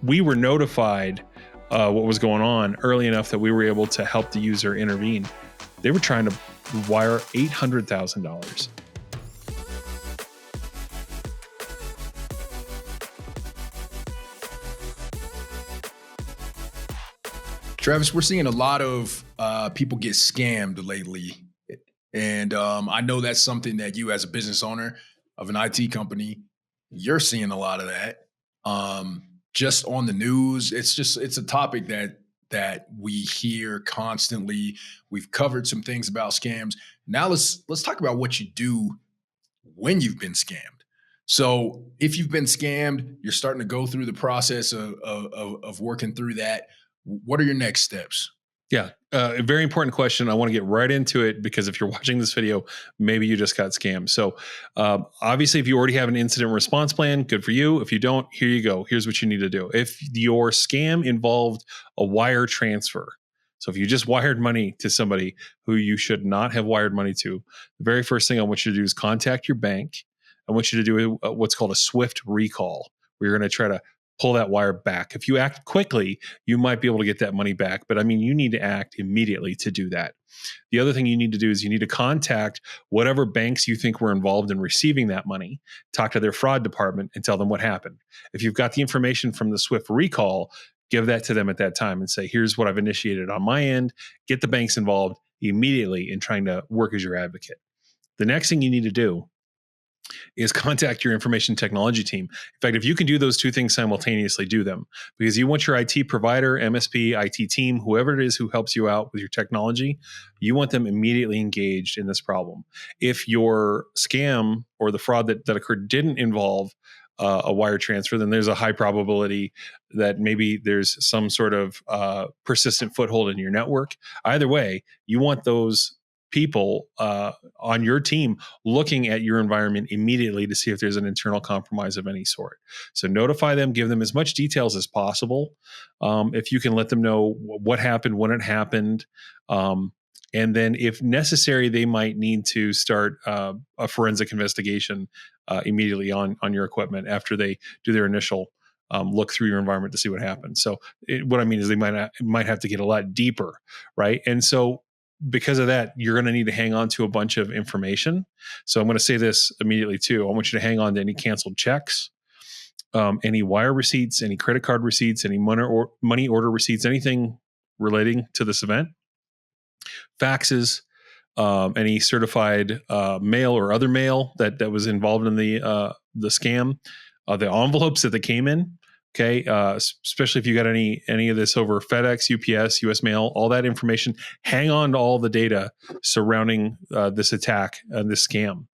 we were notified what was going on early enough that we were able to help the user intervene. They were trying to wire $800,000. Travis, we're seeing a lot of people get scammed lately. And I know that's something that you, as a business owner of an IT company, you're seeing a lot of that. Just on the news, it's a topic that we hear constantly. We've covered some things about scams. Now let's talk about what you do when you've been scammed. So if you've been scammed, you're starting to go through the process of working through that. What are your next steps? Yeah, a very important question. I want to get right into it because if you're watching this video, maybe you just got scammed. So obviously, if you already have an incident response plan, good for you. If you don't, here you go. Here's what you need to do. If your scam involved a wire transfer, so if you just wired money to somebody who you should not have wired money to, the very first thing I want you to do is contact your bank. I want you to do what's called a swift recall, where you're going to try to pull that wire back. If you act quickly, you might be able to get that money back. But I mean, you need to act immediately to do that. The other thing you need to do is you need to contact whatever banks you think were involved in receiving that money, talk to their fraud department and tell them what happened. If you've got the information from the Swift recall, give that to them at that time and say, here's what I've initiated on my end. Get the banks involved immediately in trying to work as your advocate. The next thing you need to do is contact your information technology team. In fact, if you can do those two things simultaneously, do them, because you want your IT provider, MSP, IT team, whoever it is who helps you out with your technology, you want them immediately engaged in this problem. If your scam or the fraud that occurred didn't involve a wire transfer, then there's a high probability that maybe there's some sort of persistent foothold in your network. Either way, you want those people on your team looking at your environment immediately to see if there's an internal compromise of any sort. So notify them, give them as much details as possible. If you can let them know what happened, when it happened, and then if necessary, they might need to start a forensic investigation immediately on your equipment after they do their initial look through your environment to see what happened. So what I mean is they might have to get a lot deeper, right? And so because of that, you're going to need to hang on to a bunch of information. So I'm going to say this immediately too. I want you to hang on to any canceled checks, any wire receipts, any credit card receipts, any money order receipts, anything relating to this event, faxes, any certified mail or other mail that was involved in the scam, the envelopes that they came in. Okay, especially if you got any of this over FedEx, UPS, US Mail, all that information. Hang on to all the data surrounding this attack and this scam.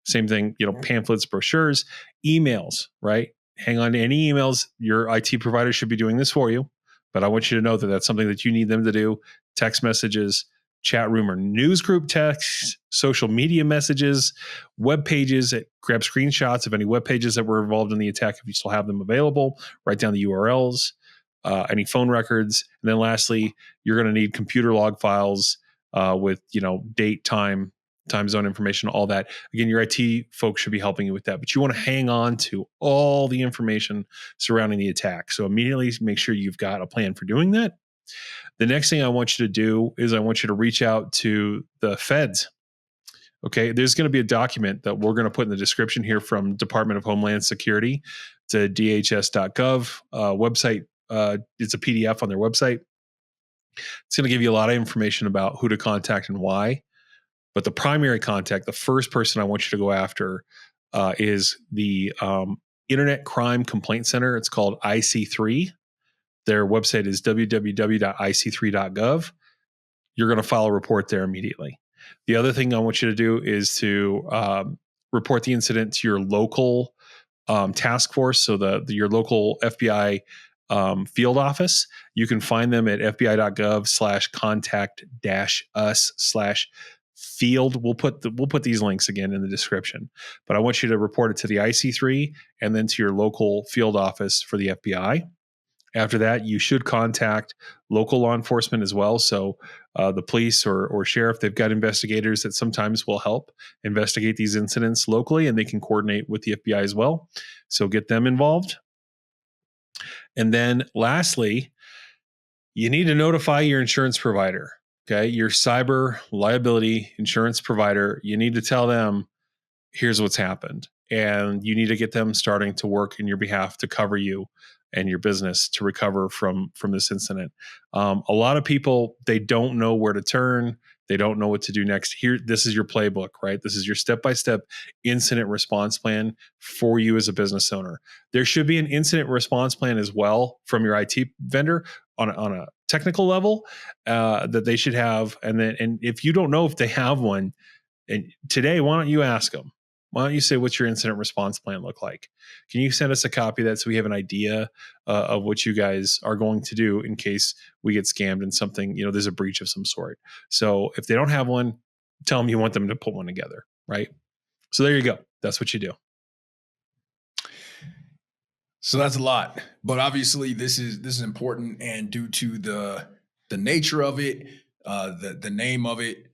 Same thing, pamphlets, brochures, emails, right? Hang on to any emails. Your IT provider should be doing this for you, but I want you to know that that's something that you need them to do. Text messages, chat room or news group texts, social media messages, web pages. Grab screenshots of any web pages that were involved in the attack if you still have them available. Write down the URLs, any phone records. And then lastly, you're going to need computer log files with date, time zone information, all that. Again, your IT folks should be helping you with that, but you want to hang on to all the information surrounding the attack. So immediately make sure you've got a plan for doing that. The next thing I want you to do is I want you to reach out to the feds. Okay, there's going to be a document that we're going to put in the description here from Department of Homeland Security to dhs.gov website. It's a PDF on their website. It's going to give you a lot of information about who to contact and why. But the primary contact, the first person I want you to go after is the Internet Crime Complaint Center. It's called IC3. Their website is www.ic3.gov. You're going to file a report there immediately. The other thing I want you to do is to report the incident to your local task force. So your local FBI field office. You can find them at fbi.gov/contact-us/field. We'll put these links again in the description. But I want you to report it to the IC3 and then to your local field office for the FBI. After that, you should contact local law enforcement as well. So the police or sheriff, they've got investigators that sometimes will help investigate these incidents locally, and they can coordinate with the FBI as well. So get them involved. And then lastly, you need to notify your insurance provider. Okay. Your cyber liability insurance provider, you need to tell them, here's what's happened. And you need to get them starting to work in your behalf to cover you and your business to recover from this incident. A lot of people, they don't know where to turn. They don't know what to do next. Here, this is your playbook, right? This is your step-by-step incident response plan for you as a business owner. There should be an incident response plan as well from your IT vendor on a technical level that they should have. And if you don't know if they have one, and today, why don't you ask them? Why don't you say, what's your incident response plan look like? Can you send us a copy of that so we have an idea of what you guys are going to do in case we get scammed and something, there's a breach of some sort. So if they don't have one, tell them you want them to put one together, right? So there you go. That's what you do. So that's a lot, but obviously this is important, and due to the nature of it, the name of it,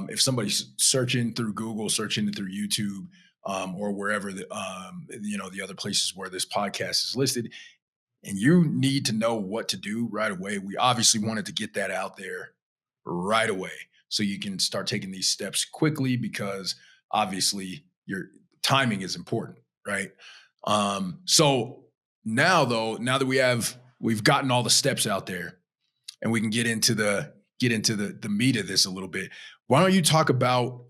if somebody's searching through Google, searching through YouTube, or wherever the other places where this podcast is listed, and you need to know what to do right away, we obviously wanted to get that out there right away so you can start taking these steps quickly, because obviously your timing is important, right? So now though, now that we've gotten all the steps out there, and we can get into the meat of this a little bit. Why don't you talk about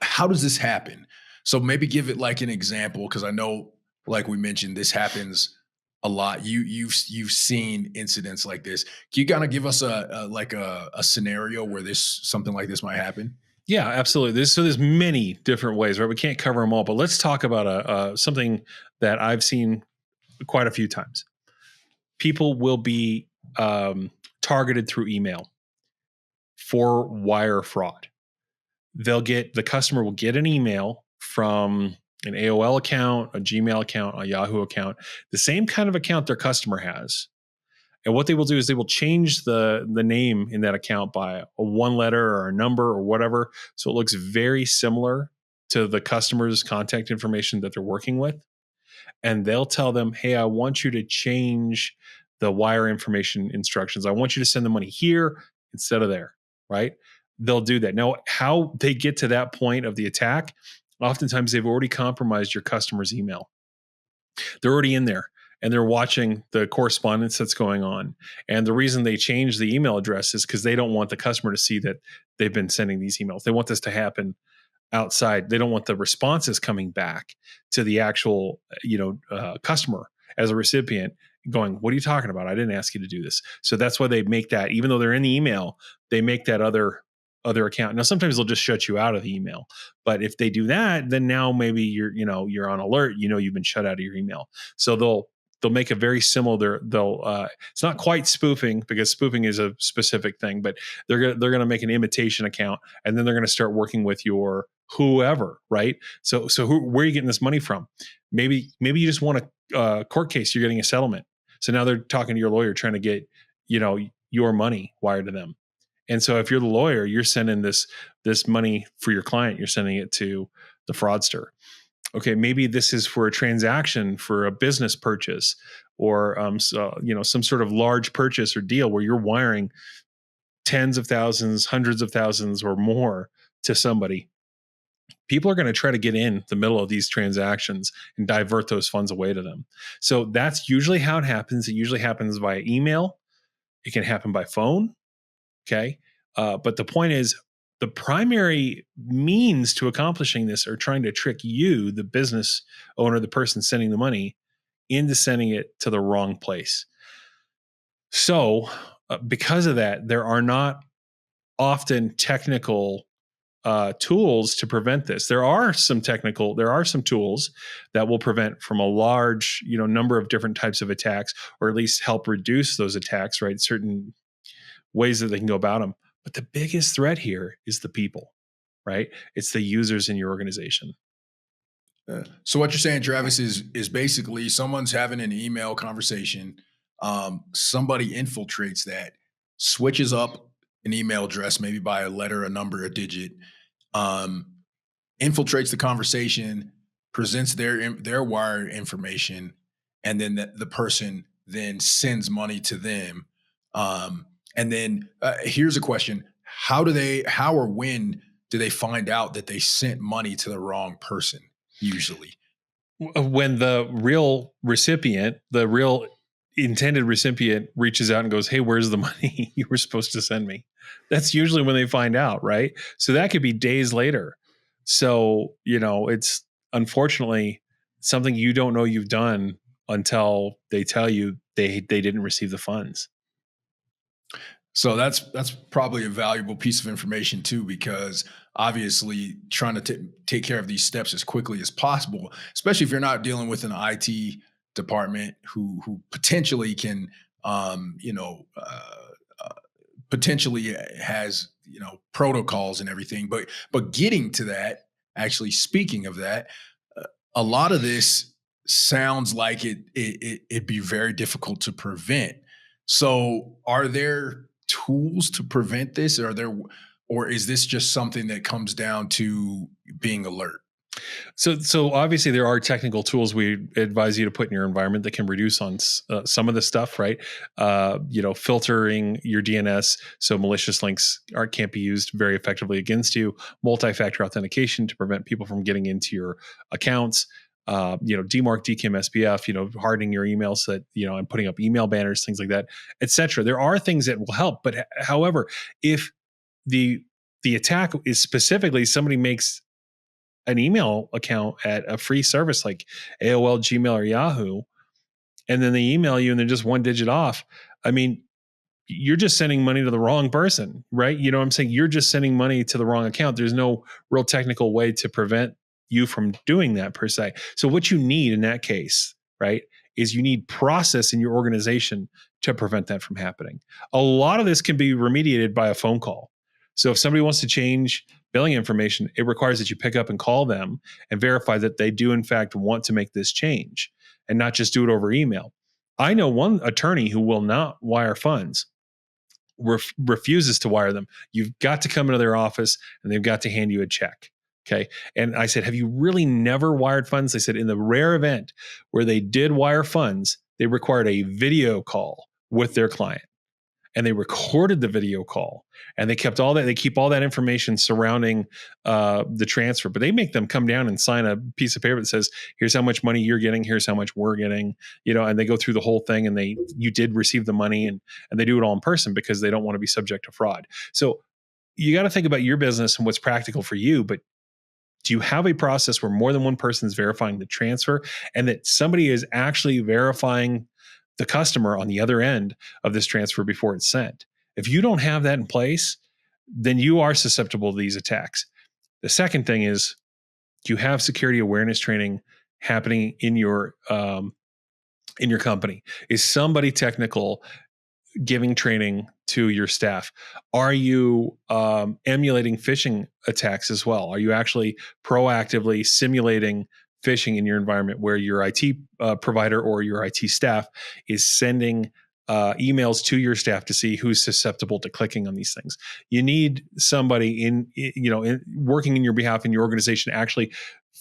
how does this happen? So maybe give it like an example, because I know, like we mentioned, this happens a lot. You've seen incidents like this. Can you kind of give us a scenario where this something like this might happen? Yeah, absolutely. There's many different ways, right? We can't cover them all, but let's talk about something that I've seen quite a few times. People will be targeted through email for wire fraud. The customer will get an email from an AOL account, a Gmail account, a Yahoo account, the same kind of account their customer has. And what they will do is they will change the name in that account by a one letter or a number or whatever. So it looks very similar to the customer's contact information that they're working with. And they'll tell them, hey, I want you to change the wire information instructions. I want you to send the money here instead of there, right? They'll do that. Now, how they get to that point of the attack, oftentimes they've already compromised your customer's email. They're already in there and they're watching the correspondence that's going on. And the reason they change the email address is because they don't want the customer to see that they've been sending these emails. They want this to happen outside. They don't want the responses coming back to the actual, customer as a recipient going, what are you talking about? I didn't ask you to do this. So that's why they make that, even though they're in the email, they make that other account. Now, sometimes they'll just shut you out of the email, but if they do that, then now maybe you're on alert, you've been shut out of your email. So they'll make a very similar, it's not quite spoofing, because spoofing is a specific thing, but they're going to make an imitation account, and then they're going to start working with your whoever, right? So where are you getting this money from? Maybe you just want a court case, you're getting a settlement. So now they're talking to your lawyer trying to get, your money wired to them. And so if you're the lawyer, you're sending this money for your client, you're sending it to the fraudster. Okay, maybe this is for a transaction for a business purchase, or some sort of large purchase or deal where you're wiring tens of thousands, hundreds of thousands or more to somebody. People are going to try to get in the middle of these transactions and divert those funds away to them. So that's usually how it happens. It usually happens via email. It can happen by phone. Okay. But the point is, the primary means to accomplishing this are trying to trick you, the business owner, the person sending the money, into sending it to the wrong place. So, because of that, there are not often technical tools to prevent this. There are some tools that will prevent from a large, number of different types of attacks, or at least help reduce those attacks, right? Certain ways that they can go about them. But the biggest threat here is the people, right? It's the users in your organization. So what you're saying, Travis, is basically someone's having an email conversation. Somebody infiltrates that, switches up an email address, maybe by a letter, a number, a digit, um, infiltrates the conversation, presents their wire information, and then the person then sends money to them. And then here's a question: how or when do they find out that they sent money to the wrong person? Usually, When the real recipient, the real intended recipient reaches out and goes, "Hey, where's the money you were supposed to send me?" That's usually when they find out, right? So that could be days later. So, it's unfortunately something you don't know you've done until they tell you they didn't receive the funds. so that's probably a valuable piece of information too, because obviously trying to take care of these steps as quickly as possible, especially if you're not dealing with an IT department who potentially can, uh, potentially has protocols and everything. But getting to that, actually speaking of that, uh, a lot of this sounds like it'd be very difficult to prevent. So are there tools to prevent this? Or is this just something that comes down to being alert? So obviously there are technical tools we advise you to put in your environment that can reduce on some of the stuff, right? Filtering your DNS so malicious links can't be used very effectively against you. Multi-factor authentication to prevent people from getting into your accounts. DMARC, DKIM, SPF. Hardening your email so that and putting up email banners, things like that, etc. There are things that will help, but however, if the attack is specifically somebody makes an email account at a free service like AOL, Gmail, or Yahoo, and then they email you and they're just one digit off. I mean, you're just sending money to the wrong person, right? You know what I'm saying? You're just sending money to the wrong account. There's no real technical way to prevent you from doing that per se. So what you need in that case, right, is you need process in your organization to prevent that from happening. A lot of this can be remediated by a phone call. So if somebody wants to change billing information, it requires that you pick up and call them and verify that they do in fact want to make this change and not just do it over email. I know one attorney who will not wire funds, refuses to wire them. You've got to come into their office and they've got to hand you a check. Okay. And I said, have you really never wired funds? They said, in the rare event where they did wire funds, they required a video call with their client and they recorded the video call and they kept all that. They keep all that information surrounding the transfer, but they make them come down and sign a piece of paper that says, here's how much money you're getting. Here's how much we're getting, and they go through the whole thing and you did receive the money and they do it all in person because they don't want to be subject to fraud. So you got to think about your business and what's practical for you, but do you have a process where more than one person is verifying the transfer and that somebody is actually verifying the customer on the other end of this transfer before it's sent? If you don't have that in place, then you are susceptible to these attacks. The second thing is, do you have security awareness training happening in your company? Is somebody technical giving training to your staff? Are you emulating phishing attacks as well? Are you actually proactively simulating phishing in your environment where your IT provider or your IT staff is sending emails to your staff to see who's susceptible to clicking on these things? You need somebody working in your behalf in your organization, actually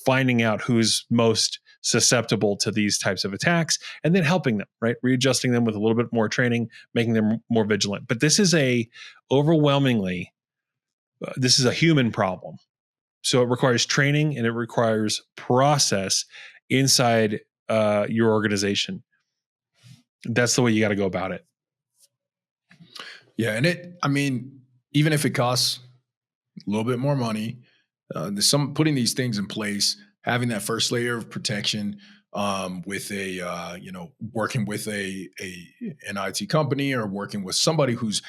finding out who's most susceptible to these types of attacks and then helping them, right? Readjusting them with a little bit more training, making them more vigilant. But this is overwhelmingly, this is a human problem. So it requires training and it requires process inside your organization. That's the way you got to go about it. Yeah, even if it costs a little bit more money, there's some putting these things in place, having that first layer of protection, with working with an IT company or working with somebody who's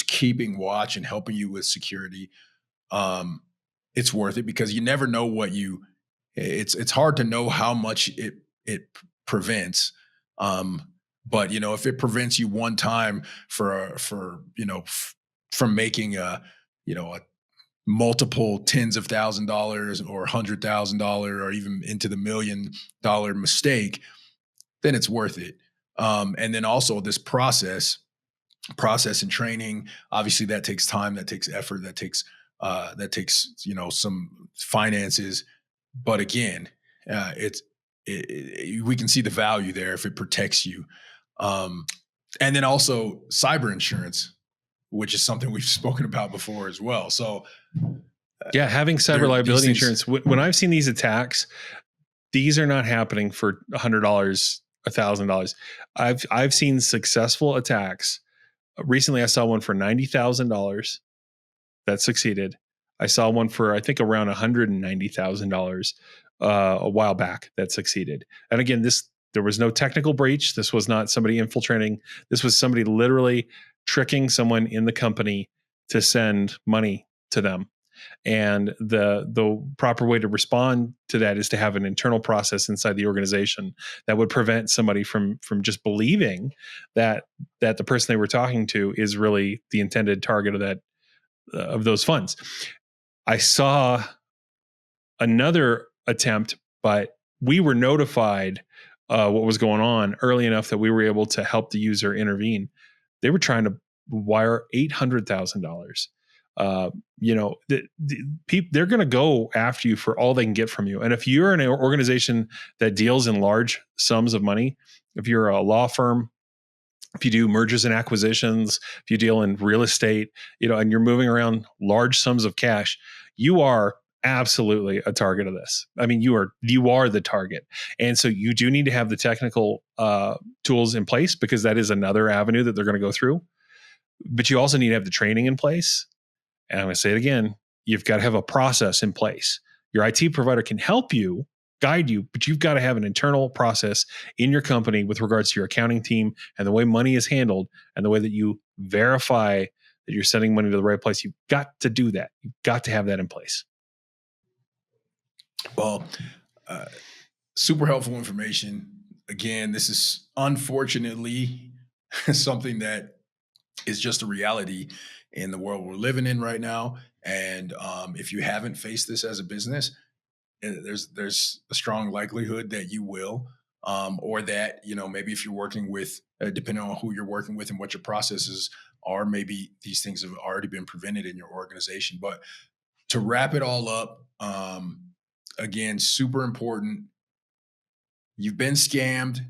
keeping watch and helping you with security. Um, it's worth it because you never know it's hard to know how much it prevents. Um, but if it prevents you one time from making a multiple tens of $1,000 or $100,000 or even into the $1 million mistake, then it's worth it. And then also this process and training, obviously that takes time, that takes effort, that takes some finances. But again, it's we can see the value there if it protects you. Um, and then also cyber insurance, which is something we've spoken about before as well. So yeah, having cyber these liability things, insurance. When I've seen these attacks, these are not happening for $100, $1,000. I've seen successful attacks. Recently, I saw one for $90,000 that succeeded. I saw one for I think around $190,000 a while back that succeeded. And again, there was no technical breach. This was not somebody infiltrating. This was somebody literally tricking someone in the company to send money to them. And the proper way to respond to that is to have an internal process inside the organization that would prevent somebody from just believing that the person they were talking to is really the intended target of those funds. I saw another attempt, but we were notified what was going on early enough that we were able to help the user intervene. They were trying to wire $800,000. They're going to go after you for all they can get from you. And if you're an organization that deals in large sums of money, if you're a law firm, if you do mergers and acquisitions, if you deal in real estate, and you're moving around large sums of cash, you are absolutely a target of this. I mean, you are the target. And so you do need to have the technical tools in place, because that is another avenue that they're going to go through. But you also need to have the training in place. And I'm going to say it again, you've got to have a process in place. Your IT provider can help you, guide you, but you've got to have an internal process in your company with regards to your accounting team and the way money is handled and the way that you verify that you're sending money to the right place. You've got to do that. You've got to have that in place. Well, super helpful information. Again, this is unfortunately something that is just a reality in the world we're living in right now. And if you haven't faced this as a business, there's a strong likelihood that you will, or that, maybe if you're working with, depending on who you're working with and what your processes are, maybe these things have already been prevented in your organization. But to wrap it all up, again, super important. You've been scammed.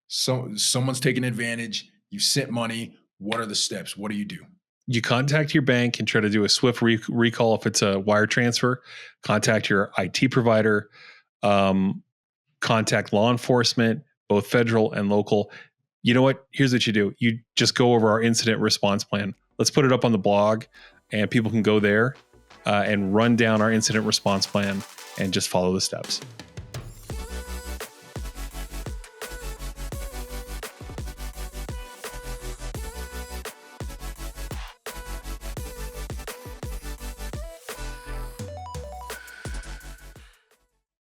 So someone's taken advantage. You sent money. What are the steps? What do you do? You contact your bank and try to do a swift recall if it's a wire transfer. Contact your IT provider. Contact law enforcement, both federal and local. You know what? Here's what you do. You just go over our incident response plan. Let's put it up on the blog, and people can go there and run down our incident response plan and just follow the steps.